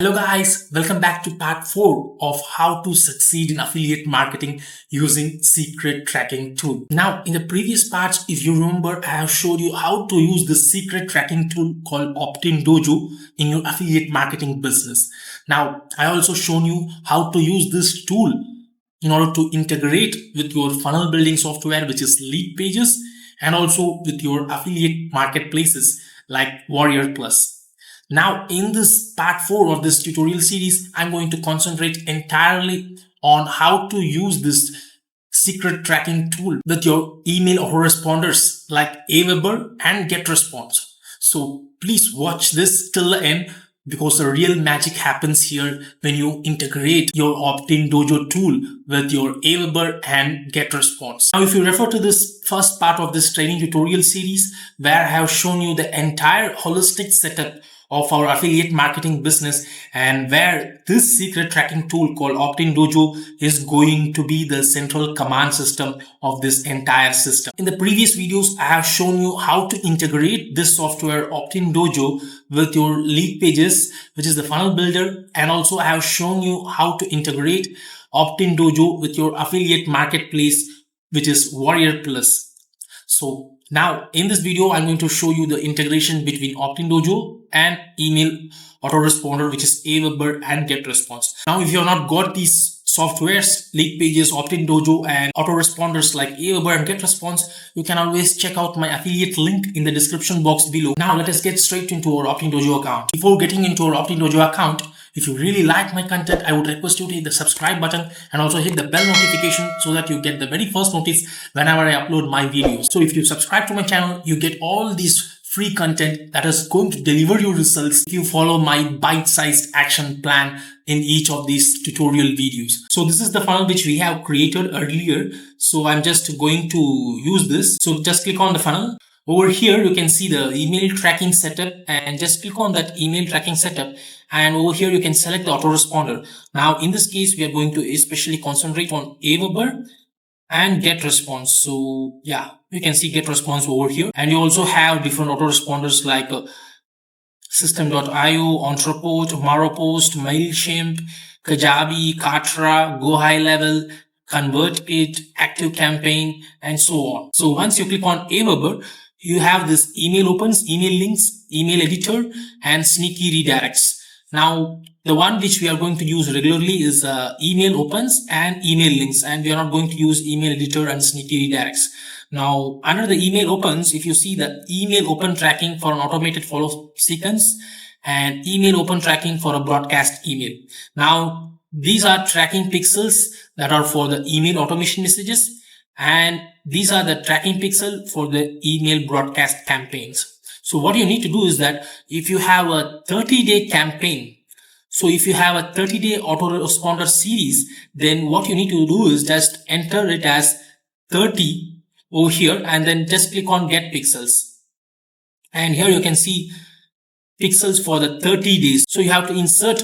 Hello guys, welcome back to part 4 of how to succeed in affiliate marketing using secret tracking tool. Now in the previous parts, if you remember, I have showed you how to use the secret tracking tool called Opt-in Dojo in your affiliate marketing business. Now I also shown you how to use this tool in order to integrate with your funnel building software, which is Leadpages, and also with your affiliate marketplaces like Warrior Plus. Now in this part 4 of this tutorial series, I'm going to concentrate entirely on how to use this secret tracking tool with your email autoresponders like Aweber and Getresponse. So please watch this till the end because the real magic happens here when you integrate your Opt-in Dojo tool with your Aweber and Getresponse. Now if you refer to this first part of this training tutorial series where I have shown you the entire holistic setup of our affiliate marketing business and where this secret tracking tool called Opt-in Dojo is going to be the central command system of this entire system. In the previous videos, I have shown you how to integrate this software Opt-in Dojo with your Leadpages, which is the funnel builder, and also I have shown you how to integrate Opt-in Dojo with your affiliate marketplace, which is Warrior Plus. So now in this video, I'm going to show you the integration between Opt-in Dojo and email autoresponder, which is Aweber and Getresponse. Now if you have not got these softwares, Leadpages, Opt-in Dojo and autoresponders like Aweber and Getresponse, you can always check out my affiliate link in the description box below. Now let us get straight into our Opt-in Dojo account. Before getting into our Opt-in Dojo account, if you really like my content, I would request you to hit the subscribe button and also hit the bell notification so that you get the very first notice whenever I upload my videos. So if you subscribe to my channel, you get all these free content that is going to deliver you results if you follow my bite-sized action plan in each of these tutorial videos. So this is the funnel which we have created earlier. So I'm just going to use this. So just click on the funnel. Over here, you can see the email tracking setup and just click on that email tracking setup. And over here, you can select the autoresponder. Now, in this case, we are going to especially concentrate on Aweber and Getresponse. So yeah, you can see Getresponse over here. And you also have different autoresponders like System.io, Entrepot, Maropost, MailChimp, Kajabi, Katra, Go High Level, ConvertKit, ActiveCampaign, and so on. So once you click on Aweber, you have this email opens, email links, email editor, and sneaky redirects. Now, the one which we are going to use regularly is email opens and email links, and we are not going to use email editor and sneaky redirects. Now, under the email opens, if you see the email open tracking for an automated follow sequence and email open tracking for a broadcast email. Now, these are tracking pixels that are for the email automation messages, and these are the tracking pixel for the email broadcast campaigns. So what you need to do is that if you have a 30-day campaign, so if you have a 30-day autoresponder series, then what you need to do is just enter it as 30 over here and then just click on get pixels. And here you can see pixels for the 30 days. So you have to insert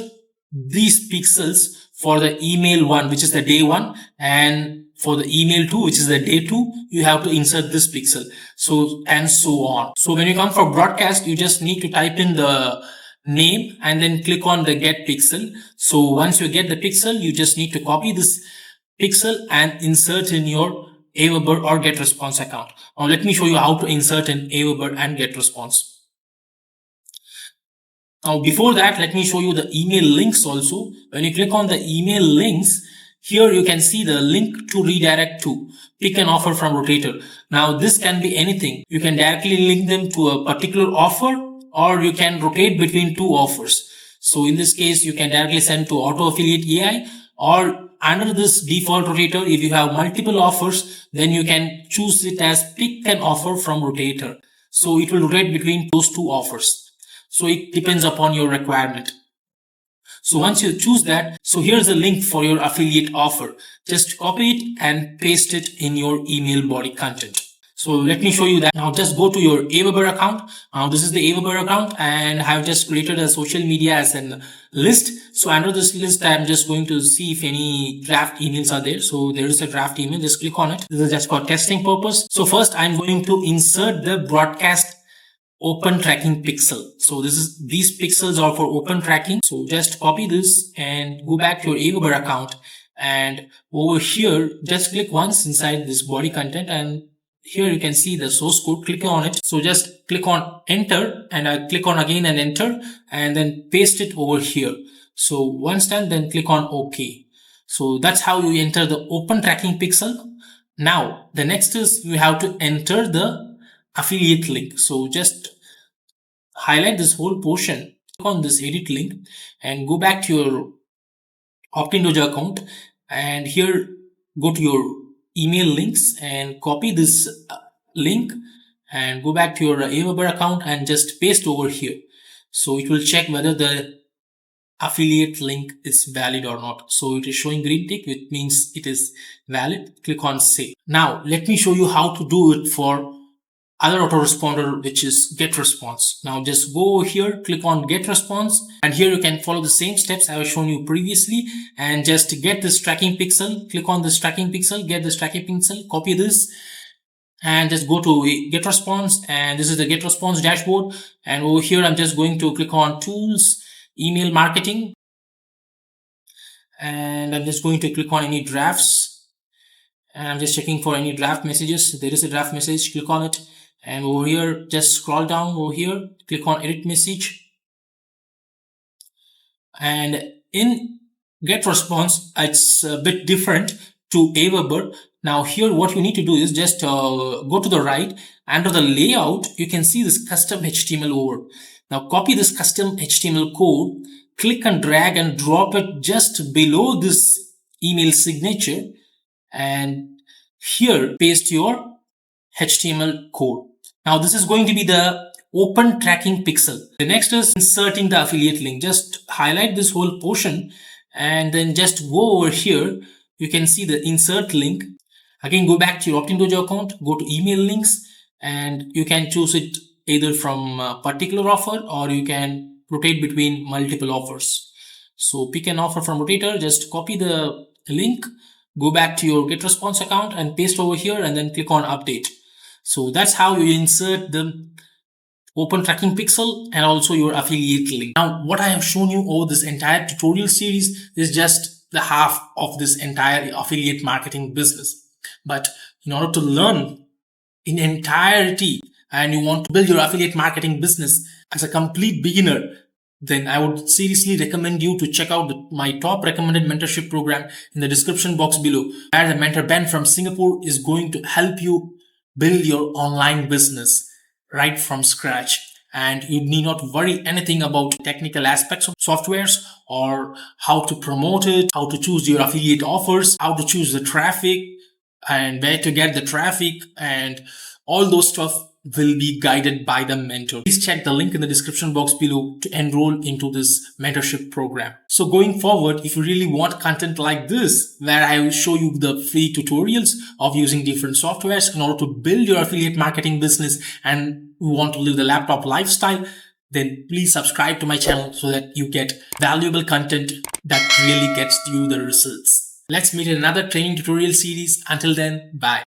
these pixels for the email 1, which is the day 1, and for the email 2, which is the day 2, you have to insert this pixel. So, and so on. So when you come for broadcast, you just need to type in the name and then click on the get pixel. So once you get the pixel, you just need to copy this pixel and insert in your Aweber or Getresponse account. Now let me show you how to insert in Aweber and Getresponse. Now before that, let me show you the email links also. When you click on the email links, here you can see the link to redirect to pick an offer from Rotator. Now this can be anything. You can directly link them to a particular offer, or you can rotate between two offers. So in this case, you can directly send to Auto Affiliate AI, or under this default Rotator, if you have multiple offers, then you can choose it as pick an offer from Rotator. So it will rotate between those two offers. So it depends upon your requirement. So once you choose that, so here's the link for your affiliate offer. Just copy it and paste it in your email body content. So let me show you that. Now just go to your Aweber account. Now this is the Aweber account, and I have just created a social media as a list. So under this list, I'm just going to see if any draft emails are there. So there is a draft email. Just click on it. This is just for testing purpose. So first I'm going to insert the broadcast open tracking pixel. So these pixels are for open tracking. So just copy this and go back to your Aweber account, and over here just click once inside this body content, and here you can see the source code. Click on it. So just click on enter, and I click on again and enter, and then paste it over here. So once done, then click on OK. So that's how you enter the open tracking pixel. Now the next is you have to enter the affiliate link. So just highlight this whole portion, click on this edit link, and go back to your Opt-in Dojo account, and here go to your email links and copy this link and go back to your Aweber account and just paste over here. So it will check whether the affiliate link is valid or not. So it is showing green tick, which means it is valid. Click on save. Now let me show you how to do it for other autoresponder, which is Getresponse. Now just go over here, click on Getresponse, and here you can follow the same steps I have shown you previously, and just get this tracking pixel. Click on this tracking pixel, get this tracking pixel, copy this, and just go to Getresponse, and this is the Getresponse dashboard. And over here I'm just going to click on Tools, Email Marketing, and I'm just going to click on any drafts, and I'm just checking for any draft messages. There is a draft message, click on it, and over here just scroll down over here, click on edit message, and in Getresponse it's a bit different to Aweber. Now here what you need to do is just go to the right, under the layout you can see this custom HTML over. Now copy this custom HTML code, click and drag and drop it just below this email signature, and here paste your HTML code. Now this is going to be the open tracking pixel. The next is inserting the affiliate link. Just highlight this whole portion and then just go over here. You can see the insert link. Again, go back to your Opt-in Dojo account, go to email links, and you can choose it either from a particular offer or you can rotate between multiple offers. So pick an offer from rotator, just copy the link, go back to your Getresponse account and paste over here, and then click on update. So that's how you insert the open tracking pixel and also your affiliate link. Now what I have shown you over this entire tutorial series is just the half of this entire affiliate marketing business. But in order to learn in entirety and you want to build your affiliate marketing business as a complete beginner, then I would seriously recommend you to check out my top recommended mentorship program in the description box below, where the mentor Ben from Singapore is going to help you build your online business right from scratch. And you need not worry anything about technical aspects of softwares or how to promote it, how to choose your affiliate offers, how to choose the traffic and where to get the traffic, and all those stuff will be guided by the mentor. Please check the link in the description box below to enroll into this mentorship program. So going forward, if you really want content like this, where I will show you the free tutorials of using different softwares in order to build your affiliate marketing business and you want to live the laptop lifestyle, then please subscribe to my channel so that you get valuable content that really gets you the results. Let's meet in another training tutorial series. Until then, bye.